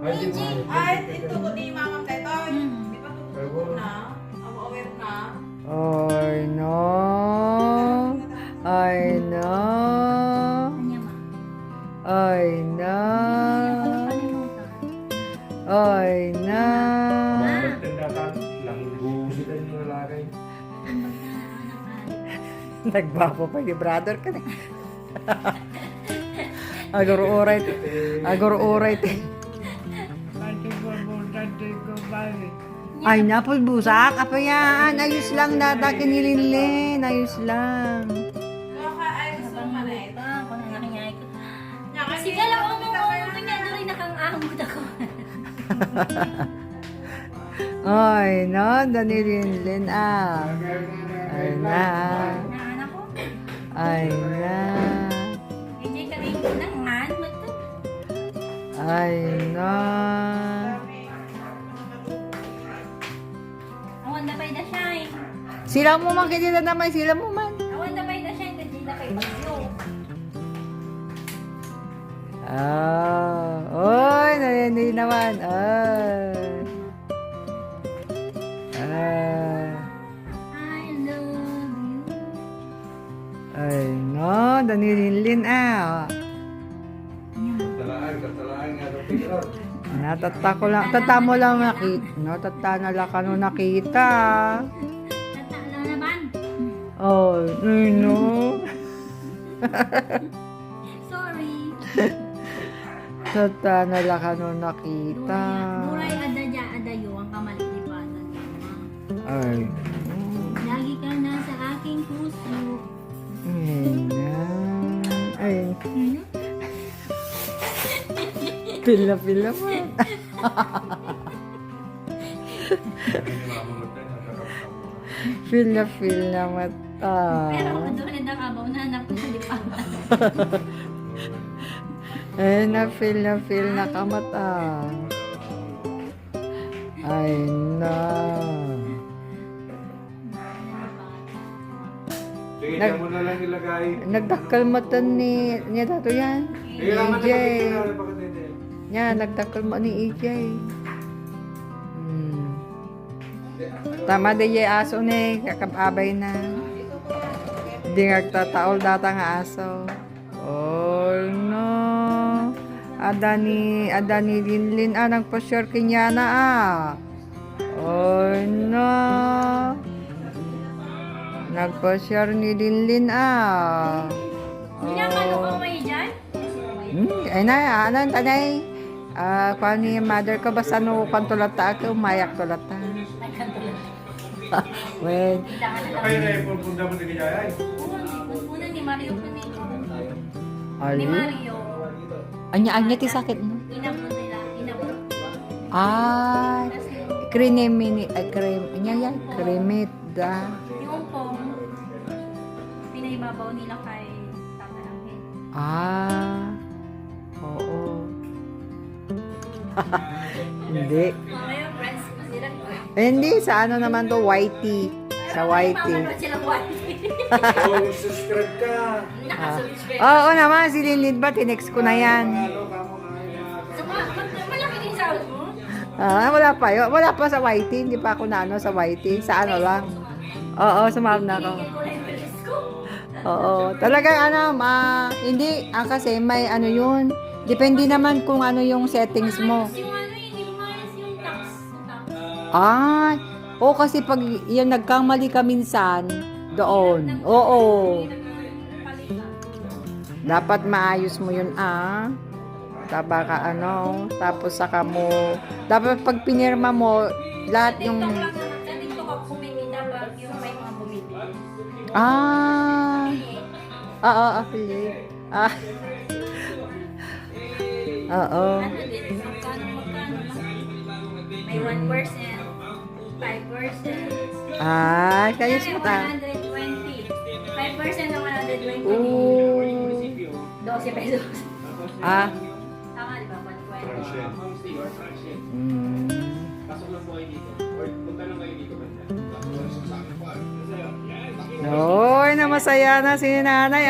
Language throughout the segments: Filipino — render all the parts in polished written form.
Ay, ito ko di mamang tayo. Di ba tututok na? Ako aware na. Ay, no. Ay, no. Ay, no. Ay, no. Nagbapo pa yung brother ka na. Agor-oray. Agor-oray. Ay, napulbusak. Apa yan? Ayos lang data kinilinlin. Ayos lang. Ay, gusto mo na ito. Sige lang, kanya na rin nakang-ahod ako. Ay, no. Danilinlin ah. Ay na. Naanak ko. Ay na. Hindi ka rin nangan. Ay na. Awan na pa'y na siya eh. Sila mo man, kaya naman. Sila mo man. Awan na pa'y na siya. Hindi na pa'y bagyo. Ah, oy, narinig naman. Ay. Ah. I love you. Ay, no, danilinlin ah. Natata ko lang, tata mo lang nakita. Natata na lang ka nung nakita. Tata na naman. Oh, ay no. Sorry. Tata na lang ka nung nakita. Duray adadya adayo ang kamalitipanan niya. Ay, Lagi ka na sa aking puso. ay na. Ay, pila-pila mo. Feel na mata. Pero kung doon na nakabaw na anak ko sa lipanan. Ay, na-feel na kamata. Ay, na. Sige, dyan mo na lang ilagay. Nagdakal mata ni dato yan. Ni EJ. Yan, nagdakal mo ni EJ. Hmm. Tama din yung aso ni, kakababay na. Hindi nagtataol data nga aso. Oh, no. Adani Linlin, nagpa-share kanya na Oh, no. Nagpa-share ni Linlin Pinakalo ko may dyan? Ay na, ano tanay? Kung ni mother ko basta no kantulata ako, umayak tulata. Wait. Kayo na yung punda mo din kaya ay. Una ni Mario po ni Ali? Mario. Anya ti sakit no? Inabot nila. Inabot. Kremini, krem, anya yan, kremit da. Yung pong pinaibabaw nila kay Tata Angel. Oo. Hindi. Ngayon, friends ko sila. Hindi, sa ano naman to, whitey. Sa whitey. Mamanood silang whitey. Oh, subscribe ka. Nakasubscribe. Oo naman, si Linlin ba, tinext ko na yan. So, malaki din sound mo? Wala pa yun. Wala pa sa whitey. Hindi pa ako na ano sa whitey. Sa ano lang. Oo, sumama na ako. Tingin ko na yung bilis ko. Oo. Talagang ano, hindi. Kasi may ano yun. Depende naman kung ano yung settings mo. Yung ano yun, yung minus yung tax. Kasi pag yung nagkamali ka minsan, doon. Oo. Dapat maayos mo yun, Taba ka ano, tapos saka mo, dapat pag pinirma mo, lahat yung, TikTok lang naman. Sa TikTok ako kumikita pag yung may mga bumili. affiliate. Oo. Ano din, magkano lang. May 1%, 5%. Kayos mo ta. 120. 5% ng 120. Oo. 12 pesos. Tama di ba? 120. Mm. Hoy, na masaya na si nanay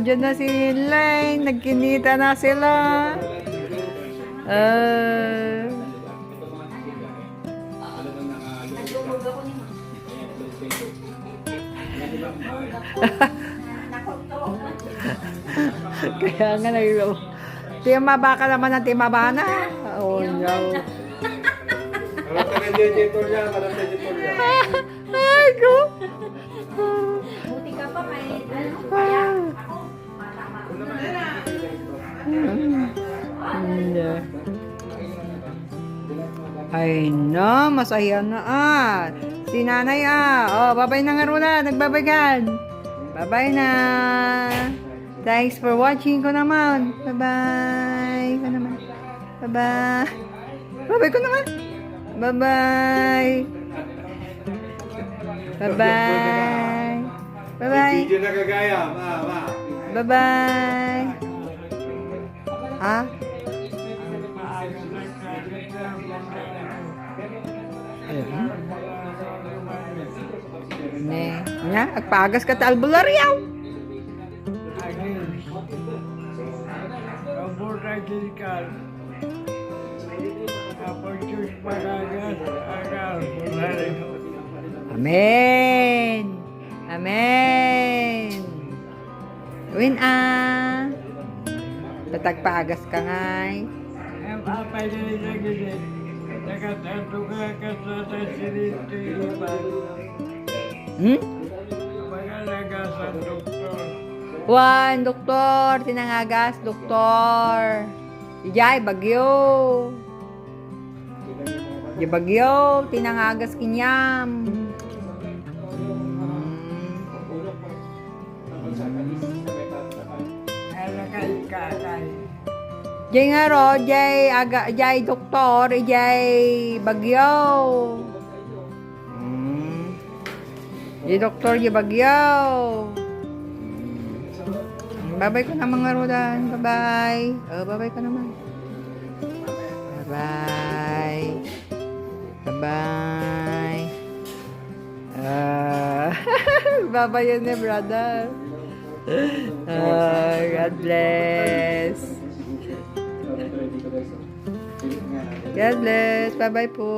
Diyan na si Lane, nagkinita na sila. Naglulog ako ni Ma. Nakontrol. Kaya nga naglo. Timaba ka naman ng timaba na. Oh, no. Malata ka dyan, Jetolia. Malata Jetolia. Ay, ko. Buti ka pa may ano, kaya ako, matama. Ay, no. Masaya na Si nanay Oh, babay na nga Rula. Nagbabagan. Babay na. Thanks for watching ko naman. Bye-bye. Ko naman. Bye-bye. Bye-bye ko naman. Bye-bye. Bye-bye. Bye-bye. Video na kagaya. Ma. Bye-bye. Nya, agpagas ka ta albularyaw. Amen. Amen. Win Tatagpagas ka ngay. Wan, doktor. Tinangagas, doktor. Ijay, bagyo. Ijay, bagyo. Tinangagas kinyam. Jay nga ro, jay doktor, jay bagyo. Jay doktor, jay bagyo. Babay ko na mga rodan. Bye-bye. Bye-bye ka naman. Bye-bye. Bye-bye. Bye-bye yun eh, brother. God bless. God bless. Bye-bye po.